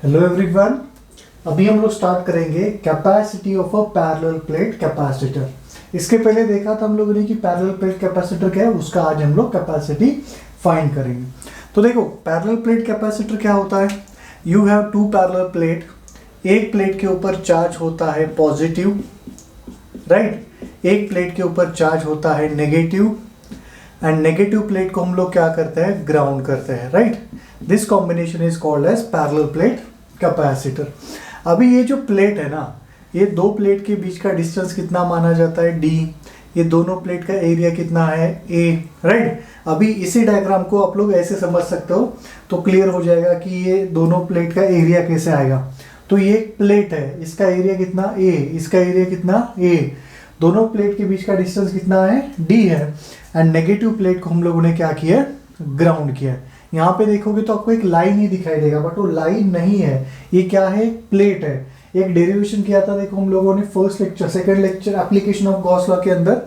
Hello everyone. अभी हम लोग स्टार्ट करेंगे capacity of a parallel plate capacitor. इसके पहले देखा था हम लोगों ने कि पैरेलल प्लेट कैपेसिटर क्या है, उसका आज हम लोग कैपेसिटी फाइंड करेंगे। तो देखो पैरेलल प्लेट कैपेसिटर क्या होता है। You have two parallel plate, एक प्लेट के ऊपर चार्ज होता है पॉजिटिव, राइट, एक प्लेट के ऊपर चार्ज होता है नेगेटिव, एंड नेगेटिव प्लेट को हम लोग क्या करते हैं, ग्राउंड करते हैं, right. This combination is called as parallel plate capacitor. अभी ये जो प्लेट है ना, ये दो प्लेट के बीच का डिस्टेंस कितना माना जाता है, डी। ये दोनों प्लेट का एरिया कितना है, ए, राइट। अभी इसी डायग्राम को आप लोग ऐसे समझ सकते हो तो क्लियर हो जाएगा कि ये दोनों प्लेट का एरिया कैसे आएगा। तो ये एक प्लेट है, इसका एरिया कितना, ए, इसका एरिया कितना, ए। दोनों प्लेट के बीच का डिस्टेंस कितना है, डी है। एंड नेगेटिव प्लेट को हम लोगों ने क्या किया, ग्राउंड किया। यहाँ पे देखोगे तो आपको एक लाइन ही दिखाई देगा, बट वो लाइन नहीं है, ये क्या है, प्लेट है। एक डेरिवेशन किया था देखो हम लोगों ने first lecture, second lecture, application of Gauss law के अंदर,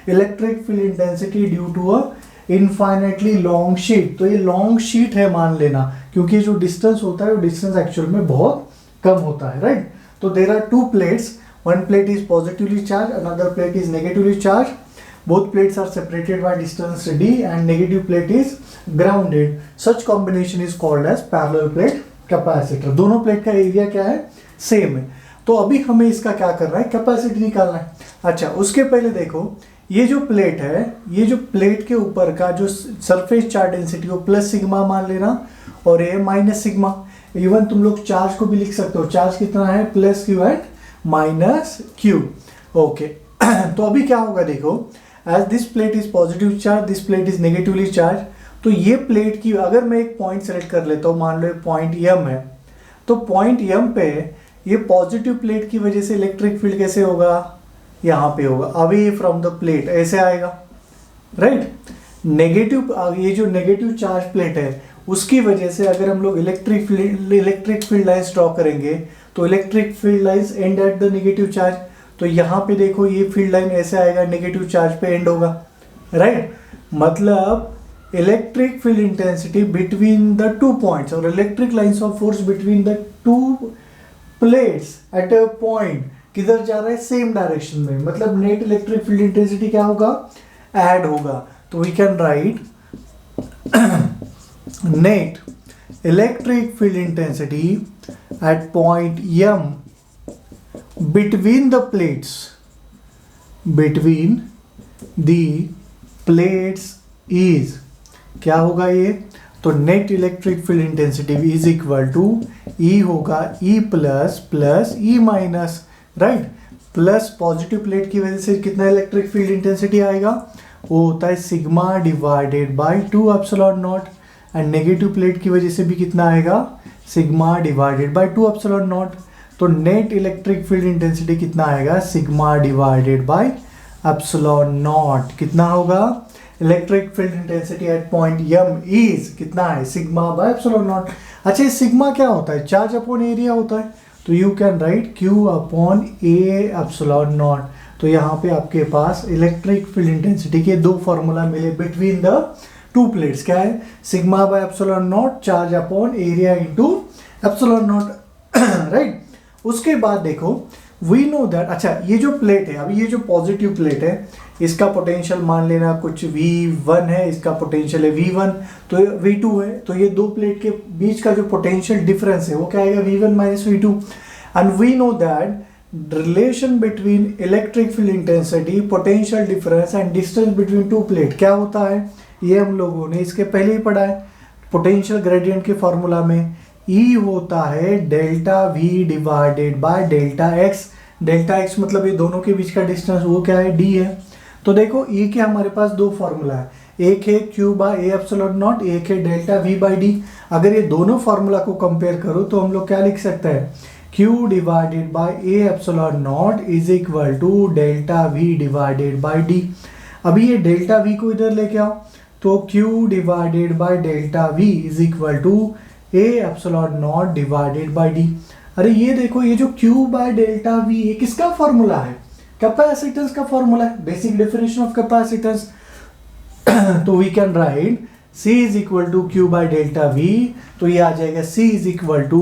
electric field intensity due to a infinitely long sheet. तो ये लॉन्ग शीट है मान लेना, क्योंकि जो डिस्टेंस होता है वो डिस्टेंस एक्चुअल में बहुत कम होता है, राइट। तो there are two plates, one plate is positively charged, another plate is negatively charged. Both plates are separated by distance d and negative plate is grounded. Such combination is called as parallel plate capacitor. दोनों plate का area क्या है, same है। तो अभी हमें इसका क्या करना है, कैपेसिटी निकालना है। अच्छा, उसके पहले देखो ये जो प्लेट है, ये जो प्लेट के ऊपर का जो सरफेस चार्ज डेंसिटी वो प्लस सिग्मा मान लेना, और ये माइनस सिग्मा। इवन तुम लोग चार्ज को भी लिख सकते हो, चार्ज कितना है, plus Q and minus Q, okay. तो अभी क्या होगा देखो, as this plate is positive charge, this plate is negatively charge. तो ये प्लेट की अगर मैं एक पॉइंट सेलेक्ट कर लेता हूँ, मान लो पॉइंट एम है, तो पॉइंट एम पे ये पॉजिटिव प्लेट की वजह से इलेक्ट्रिक फील्ड कैसे होगा, यहाँ पे होगा, अवे फ्रॉम द प्लेट, ऐसे आएगा, राइट। नेगेटिव, ये जो नेगेटिव चार्ज प्लेट है उसकी वजह से अगर हम लोग इलेक्ट्रिक फील्ड लाइन्स ड्रॉ करेंगे तो electric field lines end at the negative charge. तो यहाँ पे देखो ये फील्ड लाइन ऐसे आएगा, नेगेटिव चार्ज पे एंड होगा, राइट। मतलब electric field intensity between the two points और electric lines of force between the two plates at a point किधर जा रहा है, सेम डायरेक्शन में। मतलब नेट इलेक्ट्रिक फील्ड इंटेंसिटी क्या होगा, ऐड होगा। तो we can write net electric field intensity at point M between the plates is, क्या होगा ये, तो net electric field intensity is equal to E होगा, E plus plus E minus, right. Plus positive plate की वजह से कितना electric field intensity आएगा, वो होता है sigma divided by 2 epsilon naught. And negative plate की वजह से भी कितना आएगा, sigma divided by 2 epsilon naught. तो नेट इलेक्ट्रिक फील्ड इंटेंसिटी कितना आएगा, sigma divided by epsilon naught. कितना होगा, electric field intensity at point M is कितना है, सिग्मा बाय एप्सिलॉन नॉट। अच्छा, ये सिग्मा क्या होता है, चार्ज अपॉन एरिया होता है। तो you can write Q upon A epsilon naught. तो यहाँ पे आपके पास इलेक्ट्रिक फील्ड इंटेंसिटी के दो फॉर्मूला मिले बिटवीन द टू प्लेट्स। क्या है, sigma by epsilon not, charge upon area into epsilon not, right. उसके बाद देखो वी नो दैट, अच्छा ये जो प्लेट है, अभी ये जो पॉजिटिव प्लेट है, इसका पोटेंशियल मान लेना कुछ V1 है, इसका पोटेंशियल है V1, तो V2 है। तो ये दो प्लेट के बीच का जो पोटेंशियल डिफरेंस है वो क्या आएगा, V1 minus V2। And we know that relation between electric field intensity, potential difference and distance between two plate क्या होता है, ये हम लोगों ने इसके पहले ही पढ़ा है पोटेंशियल ग्रेडियंट के फॉर्मूला में। E होता है delta V divided by delta x। Delta x मतलब ये दोनों के बीच का डिस्टेंस, वो क्या है, D है। तो देखो E के हमारे पास दो फॉर्मूला है, एक है Q by A epsilon naught, एक है डेल्टा V बाय D। अगर ये दोनों फॉर्मूला को कंपेयर करो तो हम लोग क्या लिख सकते हैं, Q divided by A epsilon naught is equal to delta V divided by D। अभी ये डेल्टा V को इधर लेके आओ, तो Q divided by delta V is equal to A epsilon naught divided by D। अरे ये देखो, ये जो Q बाय डेल्टा V ये किसका फॉर्मूला है, कैपेसिटेंस का फॉर्मूला है, बेसिक डेफिनेशन ऑफ कैपेसिटेंस। तो we can write C is equal to Q by delta V। तो ये आ जाएगा C is equal to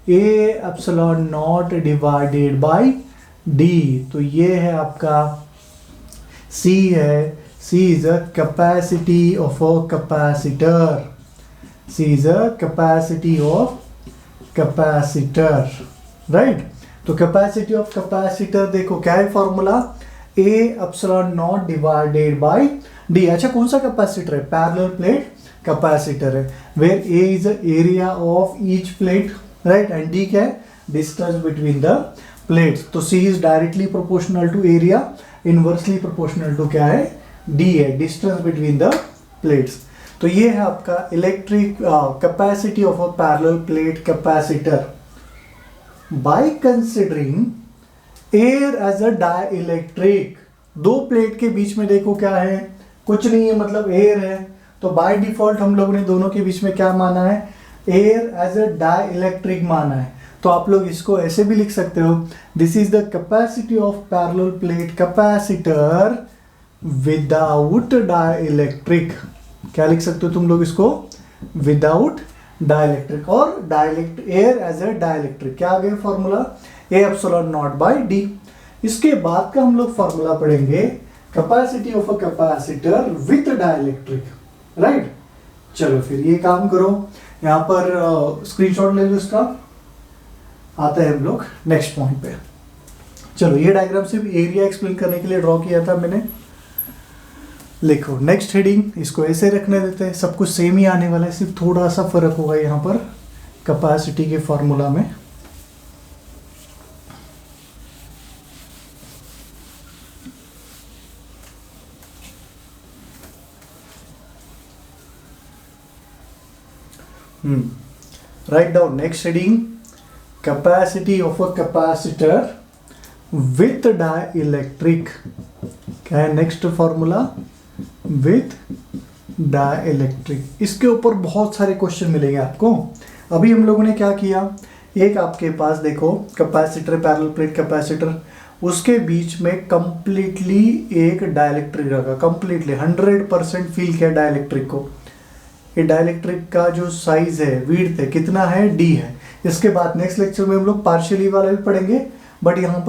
A epsilon naught divided by D. तो ये है आपका C है, C is a capacity of a capacitor, C is a capacity of capacitor, right? तो कैपेसिटी ऑफ कैपेसिटर देखो क्या है formula, A epsilon naught divided by D। अच्छा कौन सा कैपेसिटर है, पैरेलल प्लेट कैपेसिटर है, where A is the area of each plate, right? and D क्या है, distance between the plates। तो C is directly proportional to area, inversely proportional to क्या है, D है, डिस्टेंस बिटवीन द प्लेट्स। तो ये है आपका electric capacity of a parallel plate capacitor by considering air as a dielectric. दो plate के बीच में देखो क्या है, कुछ नहीं है, मतलब एयर है। तो बाय डिफॉल्ट हम लोगों ने दोनों के बीच में क्या माना है, एयर एज अ डाइलेक्ट्रिक माना है। तो आप लोग इसको ऐसे भी लिख सकते हो, this is the capacity of parallel plate capacitor without dielectric. क्या लिख सकते हो तुम लोग इसको, विदाउट डाइलेक्ट्रिक, और dielectric air as a dielectric. क्या आ गया formula, A epsilon naught by D. इसके बाद का हम लोग फॉर्मूला पढ़ेंगे capacity of a capacitor with dielectric, right. चलो फिर ये काम करो, यहाँ पर स्क्रीनशॉट ले लो इसका। आते हैं हम लोग नेक्स्ट पॉइंट पे। चलो ये डायग्राम सिर्फ एरिया एक्सप्लेन करने के लिए ड्रॉ किया था मैंने। लिखो नेक्स्ट हेडिंग, इसको ऐसे रखने देते हैं, सब कुछ सेम ही आने वाला है, सिर्फ थोड़ा सा फर्क होगा यहाँ पर कैपेसिटी के फॉर्मूला में। Write down next heading, capacity of a capacitor with dielectric। क्या है नेक्स्ट फॉर्मूला, with dielectric। इसके ऊपर बहुत सारे क्वेश्चन मिलेंगे आपको। अभी हम लोगों ने क्या किया, एक आपके पास देखो कैपेसिटर, पैरेलल प्लेट कैपेसिटर, उसके बीच में कंप्लीटली एक डाइलेक्ट्रिक रखा, कंप्लीटली 100% फील किया डाइलेक्ट्रिक को। ये डाइलेक्ट्रिक का जो साइज है, विड्थ है, कितना है, D है। इसके बाद नेक्स्ट लेक्चर में हम लोग पार्शियली वाला भी पढ़ेंगे, बट यहाँ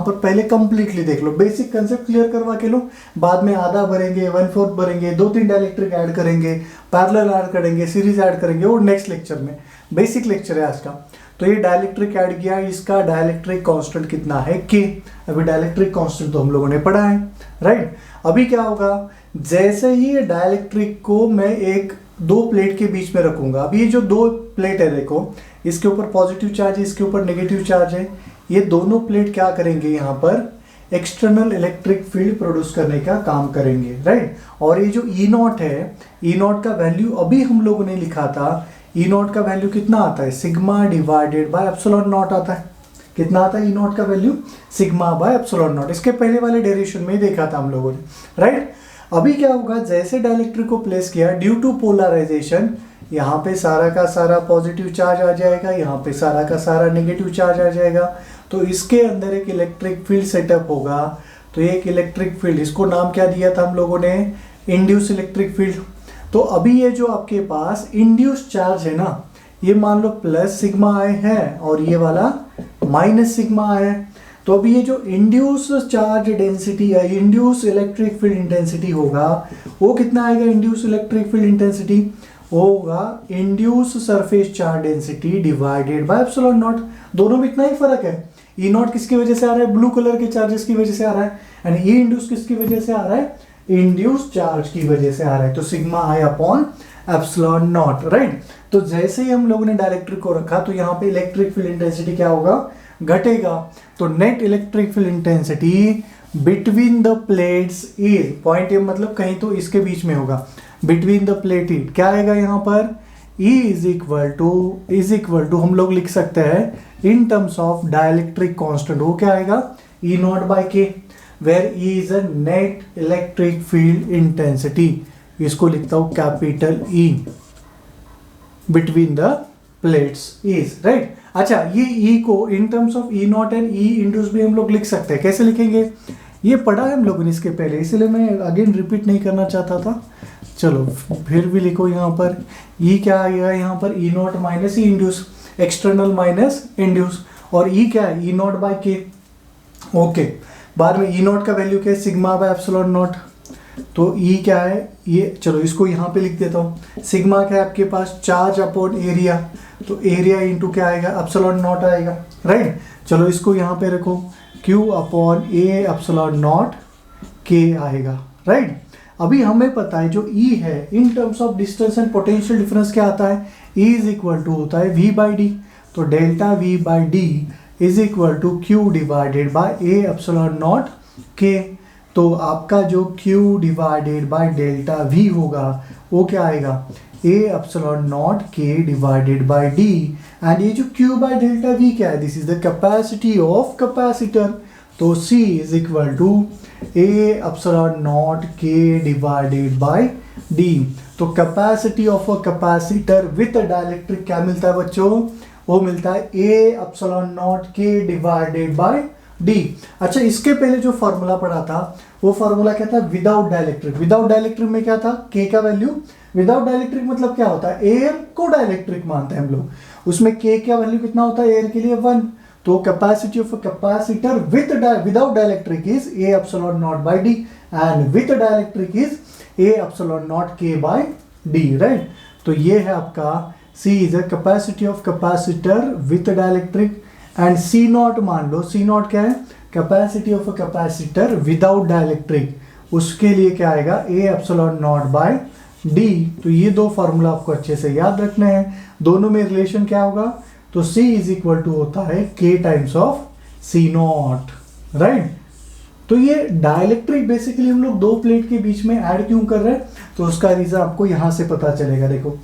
पर पहले कंप्लीटली देख लो, बेसिक कंसेप्ट क्लियर करवा के लो। बाद में आधा भरेंगे, 1/4 भरेंगे, 2-3 डाइलेक्ट्रिक ऐड करेंगे, पैरेलल ऐड करेंगे, सीरीज ऐड करेंगे, और नेक्स्ट लेक्चर में बेसिक लेक्चर है आज का। तो ये डाइलेक्ट्रिक ऐड किया, इसका डाइलेक्ट्रिक कांस्टेंट कितना है, K। अभी डाइलेक्ट्रिक कांस्टेंट तो हम लोगों ने पढ़ा है, राइट। अभी क्या होगा, जैसे ही ये डाइलेक्ट्रिक को मैं एक दो प्लेट के बीच में रखूंगा। अब ये जो दो प्लेट है देखो, इसके ऊपर पॉजिटिव चार्ज है, इसके ऊपर नेगेटिव चार्ज है। ये दोनों प्लेट क्या करेंगे, यहाँ पर एक्सटर्नल इलेक्ट्रिक फील्ड प्रोड्यूस करने का काम करेंगे, राइट। और ये जो ई नॉट है, ई नॉट का वैल्यू अभी हम लोगों ने लिखा था, ई नॉट का वैल्यू कितना आता है, sigma divided by epsilon not आता है। कितना आता है ई नॉट का value, sigma by epsilon not. इसके पहले वाले डेरिवेशन में देखा था हम लोगों ने, राइट। अभी क्या होगा, जैसे डाइलेक्ट्रिक को प्लेस किया, ड्यू टू पोलराइजेशन, यहाँ पे सारा का सारा पॉजिटिव चार्ज आ जाएगा, यहाँ पे सारा का सारा नेगेटिव चार्ज आ जाएगा। तो इसके अंदर एक इलेक्ट्रिक फील्ड सेटअप होगा। तो ये एक इलेक्ट्रिक फील्ड, इसको नाम क्या दिया था हम लोगों ने, इंड्यूस इलेक्ट्रिक फील्ड। तो अभी ये जो आपके पास इंड्यूस चार्ज है ना, ये मान लो प्लस सिग्मा आई है और ये वाला माइनस सिग्मा आई है। तो अभी ये जो इंड्यूस चार्ज डेंसिटी है, इंड्यूस इलेक्ट्रिक फील्ड इंटेंसिटी होगा, वो कितना आएगा, इंड्यूस इलेक्ट्रिक फील्ड इंटेंसिटी होगा induce surface charge density divided by epsilon not. दोनों में इतना ही फर्क है। ई नॉट किसकी वजह से आ रहा है, ब्लू कलर के चार्जेस की वजह से आ रहा है, एंड ई इंड्यूस किसकी वजह से आ रहा है, इंड्यूस चार्ज की वजह से आ रहा है। तो sigma I upon epsilon not, right. तो जैसे ही हम लोगों ने डाइलेक्ट्रिक को रखा, तो यहाँ पे इलेक्ट्रिक फील्ड इंटेंसिटी क्या होगा, घटेगा। तो net electric field intensity between the plates is, point A मतलब कहीं तो इसके बीच में होगा, बिटवीन द प्लेट इट क्या आएगा यहाँ पर, E इज इक्वल टू हम लोग लिख सकते हैं in terms of dielectric constant. वो क्या आएगा, E naught by K, where E is a net electric field intensity. इसको लिखता हूं capital E between the plates is, right. अच्छा, ये E को in terms of E naught and E induce भी हम लोग लिख सकते हैं। कैसे लिखेंगे, ये पढ़ा है हम लोगों ने इसके पहले, इसलिए मैं अगेन रिपीट नहीं करना चाहता था। चलो फिर भी लिखो यहाँ पर E क्या आएगा, यहाँ पर E naught minus E induce. External minus induce, और ई क्या है, ई नॉट बाय के। ओके, बाद में ई नॉट का वैल्यू क्या है, सिग्मा बाय एप्सिलॉन नॉट। तो ई क्या है ये, चलो इसको यहाँ पे लिख देता हूँ। सिग्मा क्या है आपके पास, चार्ज अपॉन एरिया, तो एरिया इंटू क्या आएगा, एप्सिलॉन नॉट आएगा, राइट। चलो इसको यहाँ पे रखो, क्यू अपॉन ए एप्सिलॉन नॉट के आएगा, राइट। अभी हमें पता है जो E है इन terms of distance and potential difference क्या आता है, E इज इक्वल टू होता है V बाई डी। तो delta V by D is equal to Q divided by A epsilon naught K. तो आपका जो Q divided by delta V होगा वो क्या आएगा, A epsilon naught K divided by D. And ये जो Q बाय डेल्टा V क्या है, this is the capacity of capacitor. तो C is equal to A epsilon naught K divided by D. तो capacity of a capacitor with dielectric क्या मिलता है बच्चों, वो मिलता है A epsilon naught K divided by D. अच्छा, इसके पहले जो फॉर्मूला पढ़ा था वो फॉर्मूला क्या था, विदाउट डाइलेक्ट्रिक। विदाउट डाइलेक्ट्रिक में क्या था, के का वैल्यू, विदाउट डाइलेक्ट्रिक मतलब क्या होता है, एयर को डाइलेक्ट्रिक मानते हैं हम लोग, उसमें के का वैल्यू कितना होता है एयर के लिए 1। तो capacity of a capacitor without dielectric is A epsilon naught by D and with dielectric is A epsilon naught K by D, right. तो ये है आपका C is a capacity of capacitor with dielectric and C naught मान लो, C naught क्या है, capacity of a capacitor without dielectric, उसके लिए क्या आएगा, A epsilon naught by D. तो ये दो फॉर्मूला आपको अच्छे से याद रखने हैं, दोनों में रिलेशन क्या होगा, तो C इज इक्वल टू होता है K times of C naught, right. तो ये डाइलेक्ट्रिक बेसिकली हम लोग दो प्लेट के बीच में ऐड क्यों कर रहे हैं, तो उसका रीजन आपको यहां से पता चलेगा। देखो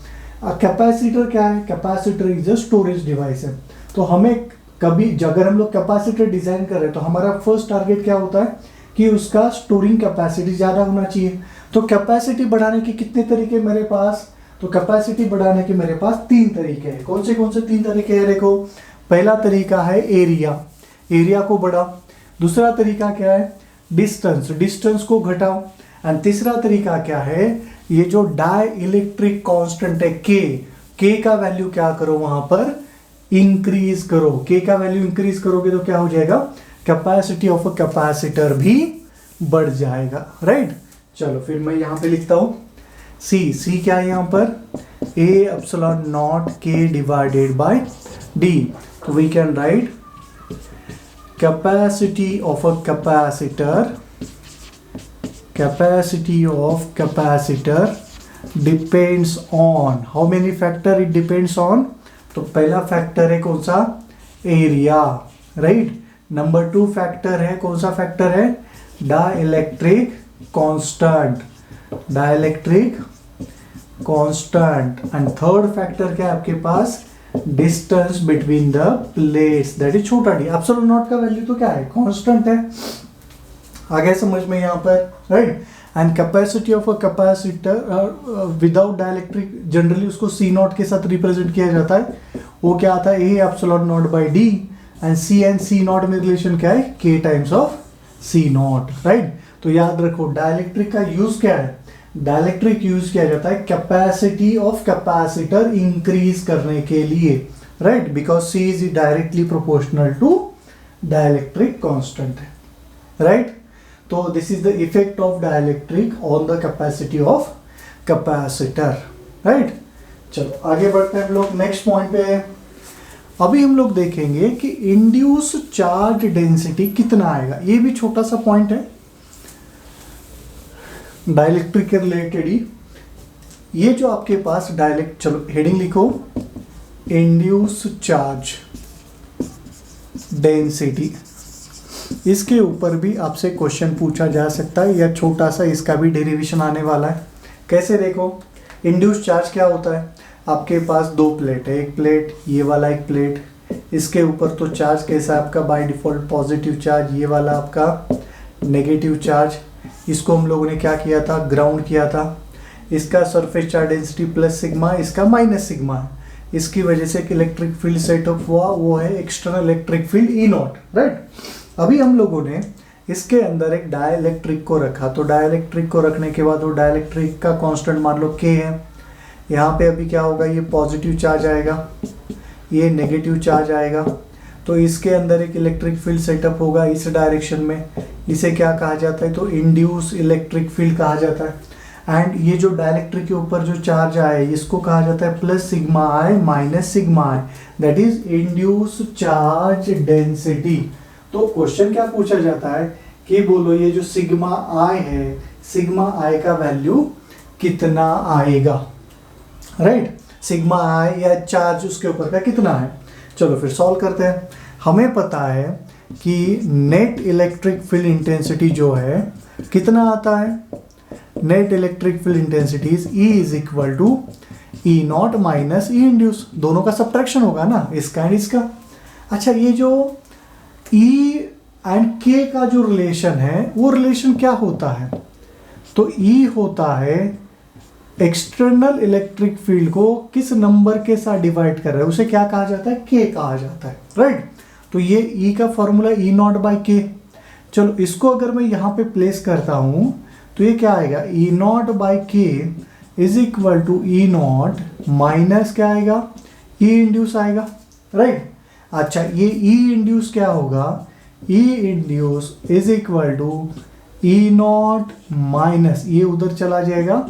कैपेसिटर क्या है, capacitor is a storage device है। तो हमें कभी अगर हम लोग कैपेसिटर डिजाइन कर रहे हैं तो हमारा फर्स्ट टारगेट क्या होता है कि उसका स्टोरिंग कैपेसिटी ज्यादा होना चाहिए। तो कैपेसिटी बढ़ाने के कितने तरीके मेरे पास, तो कैपेसिटी बढ़ाने के मेरे पास तीन तरीके हैं। कौन से तीन तरीके हैं, देखो पहला तरीका है एरिया को बढ़ाओ, दूसरा तरीका क्या है, डिस्टेंस को घटाओ, एंड तीसरा तरीका क्या है, ये जो डाई इलेक्ट्रिक कांस्टेंट है के का वैल्यू क्या करो, वहां पर इंक्रीज करो। के का वैल्यू इंक्रीज करोगे तो क्या हो जाएगा, कैपेसिटी ऑफ अ कैपेसिटर भी बढ़ जाएगा, राइट। चलो फिर मैं यहां पे लिखता हूं सी क्या है यहाँ पर, A epsilon naught K divided by D. तो we can write capacity of a capacitor depends on how many factor it depends on। तो पहला फैक्टर है कौन सा, एरिया, राइट। नंबर 2 फैक्टर है कौन सा फैक्टर है, dielectric constant and third factor क्या है आपके पास, distance between the plates, that is छोटा डी। एप्सिलॉन नॉट का वैल्यू तो क्या है, कांस्टेंट है, आ गया समझ में यहाँ पर, right. And capacity of a capacitor without dielectric generally उसको C नॉट के साथ रिप्रेजेंट किया जाता है, वो क्या आता है, A epsilon naught by D, and C naught में रिलेशन क्या है, K times of C naught, right. तो याद रखो डाइलेक्ट्रिक का यूज क्या है, डाइलेक्ट्रिक यूज किया जाता है कैपेसिटी ऑफ कैपेसिटर इंक्रीज करने के लिए, right, because C is directly proportional to dielectric constant है, राइट। तो this is the effect of dielectric on the capacity of capacitor, right. चलो आगे बढ़ते हैं हम लोग नेक्स्ट पॉइंट पे। अभी हम लोग देखेंगे कि इंड्यूस चार्ज डेंसिटी कितना आएगा, ये भी छोटा सा पॉइंट है डाइलेक्ट्रिक के रिलेटेड ही। ये जो आपके पास चलो हेडिंग लिखो, इंड्यूस चार्ज डेंसिटी, इसके ऊपर भी आपसे क्वेश्चन पूछा जा सकता है या छोटा सा इसका भी डेरिवेशन आने वाला है। कैसे, देखो इंड्यूस चार्ज क्या होता है, आपके पास दो प्लेट है, एक प्लेट ये वाला एक प्लेट, इसके ऊपर तो चार्ज कैसा है आपका बाय डिफॉल्ट पॉजिटिव चार्ज, ये वाला आपका नेगेटिव चार्ज। इसको हम लोगों ने क्या किया था, ग्राउंड किया था। इसका surface charge density plus sigma, इसका माइनस सिग्मा है। इसकी वजह से एक इलेक्ट्रिक फील्ड सेटअप हुआ, वो है external electric field E not, right. अभी हम लोगों ने इसके अंदर एक डाइलेक्ट्रिक को रखा, तो डाइलेक्ट्रिक को रखने के बाद वो डाइलेक्ट्रिक का कांस्टेंट मान लो K है। यहाँ पे अभी क्या होगा, ये पॉजिटिव चार्ज आएगा, ये नेगेटिव चार्ज आएगा, तो इसके अंदर एक इलेक्ट्रिक फील्ड सेटअप होगा इस डायरेक्शन में। इसे क्या कहा जाता है, तो इंड्यूस इलेक्ट्रिक फील्ड कहा जाता है। एंड ये जो डाइलेक्ट्रिक के ऊपर जो चार्ज आया है इसको कहा जाता है plus sigma I minus sigma I, that is induce charge density. तो क्वेश्चन क्या पूछा जाता है कि बोलो ये जो सिग्मा आई है, सिग्मा आई का वैल्यू कितना आएगा, राइट? सिग्मा आई या चार्ज उसके ऊपर का कितना है। चलो फिर सॉल्व करते हैं। हमें पता है कि नेट इलेक्ट्रिक फील्ड इंटेंसिटी जो है कितना आता है, net electric field intensity E is equal to E naught minus E induce, दोनों का सब्ट्रैक्शन होगा ना, इसका एंड इसका। अच्छा, ये जो E एंड K का जो रिलेशन है वो रिलेशन क्या होता है, तो E होता है एक्सटर्नल इलेक्ट्रिक फील्ड को किस नंबर के साथ डिवाइड कर रहा है उसे क्या कहा जाता है, K कहा जाता है, राइट? तो ये E का formula E naught by K। चलो इसको अगर मैं यहाँ पे प्लेस करता हूँ तो ये क्या आएगा, E naught by K is equal to E naught minus क्या आएगा, E इंड्यूस आएगा, राइट? अच्छा, ये E इंड्यूस क्या होगा, E induce is equal to E naught minus, ये उधर चला जाएगा,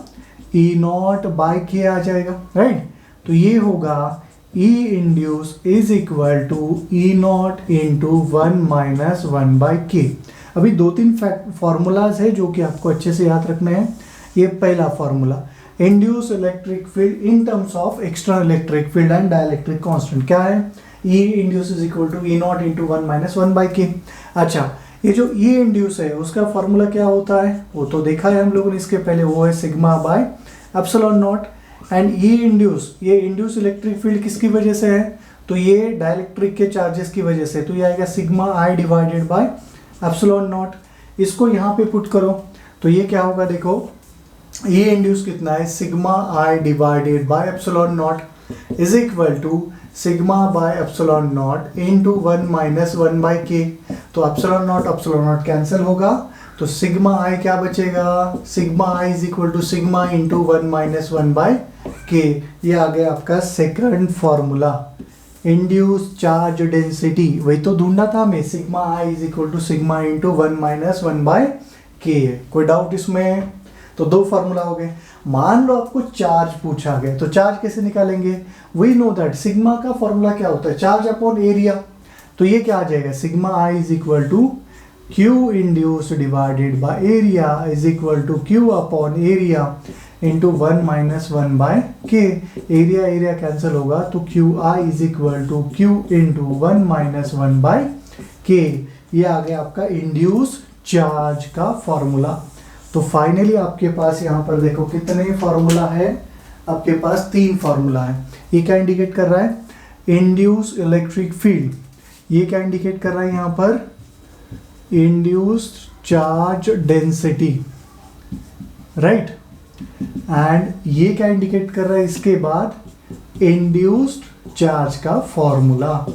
E नॉट बाई K आ जाएगा, राइट? तो ये होगा E induce is equal to E naught into 1 minus 1 by K। अभी 2-3 फॉर्मूलाज है जो कि आपको अच्छे से याद रखने हैं। ये पहला formula, induce electric field in terms of external electric field and dielectric constant, क्या है, E induce is equal to E naught into 1 minus 1 by K। अच्छा, ये जो E इंड्यूस है उसका फॉर्मूला क्या होता है वो तो देखा है हम लोगों ने इसके पहले, वो है sigma by epsilon naught. And E induce, ये इंड्यूस इलेक्ट्रिक फील्ड किसकी वजह से है, तो ये डाइलेक्ट्रिक के चार्जेस की वजह से, तो ये आएगा sigma I divided by epsilon not. इसको यहाँ पे पुट करो तो ये क्या होगा, देखो E इंड्यूस कितना है, sigma I divided by epsilon naught is equal to sigma by epsilon naught into 1 minus 1 by K। तो एप्सिलॉन नॉट कैंसिल होगा, तो सिग्मा आई क्या बचेगा, sigma I is equal to sigma into 1 minus 1 by K। ये आ गया आपका second formula, induce charge density, वही तो ढूंढना था हमें, sigma I is equal to sigma into 1 minus 1 by K। कोई डाउट इसमें? तो 2 फार्मूला हो गए। मान लो आपको चार्ज पूछा गया, तो चार्ज कैसे निकालेंगे, वी नो दैट सिग्मा का फॉर्मूला क्या होता है, चार्ज अपॉन एरिया। तो ये क्या आ जाएगा, sigma I is equal to Q induce divided by area is equal to Q upon area into 1 minus 1 by K। Area area cancel होगा, तो Qi is equal to Q into 1 minus 1 by K। ये आ गया आपका induce charge का formula. तो finally आपके पास यहाँ पर देखो कितने फॉर्मूला है, आपके पास 3 फॉर्मूला है। ये क्या इंडिकेट कर रहा है, इंड्यूस इलेक्ट्रिक फील्ड, ये क्या इंडिकेट कर रहा है यहाँ पर, induced charge density, right? And ये क्या इंडिकेट कर रहा है इसके बाद, इंड्यूस्ड चार्ज का फॉर्मूला।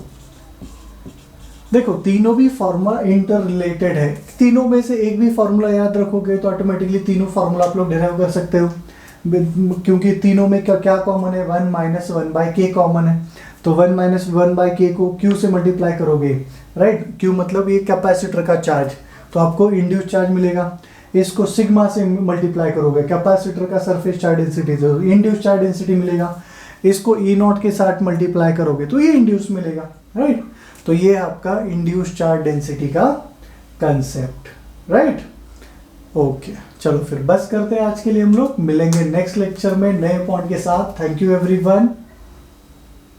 देखो तीनों भी फॉर्मूला इंटर रिलेटेड है, तीनों में से एक भी फॉर्मूला याद रखोगे तो ऑटोमेटिकली तीनों फॉर्मूला आप लोग डिराइव कर सकते हो, क्योंकि तीनों में क्या क्या कॉमन है, 1 माइनस 1 बाई K कॉमन है। तो 1 माइनस 1 बाई K को Q से मल्टीप्लाई करोगे, राइट? Q मतलब ये कैपेसिटर का चार्ज, तो आपको इंड्यूस चार्ज मिलेगा। इसको सिग्मा से मल्टीप्लाई करोगे, कैपेसिटर का सरफेस चार्ज डेंसिटी, तो इंड्यूस चार्ज डेंसिटी मिलेगा। इसको E नॉट के साथ मल्टीप्लाई करोगे तो ये इंड्यूस मिलेगा, राइट? तो ये आपका इंड्यूस चार्ज डेंसिटी का कंसेप्ट, राइट? ओके, चलो फिर बस करते हैं आज के लिए, हम लोग मिलेंगे नेक्स्ट लेक्चर में नए पॉइंट के साथ। Thank you everyone.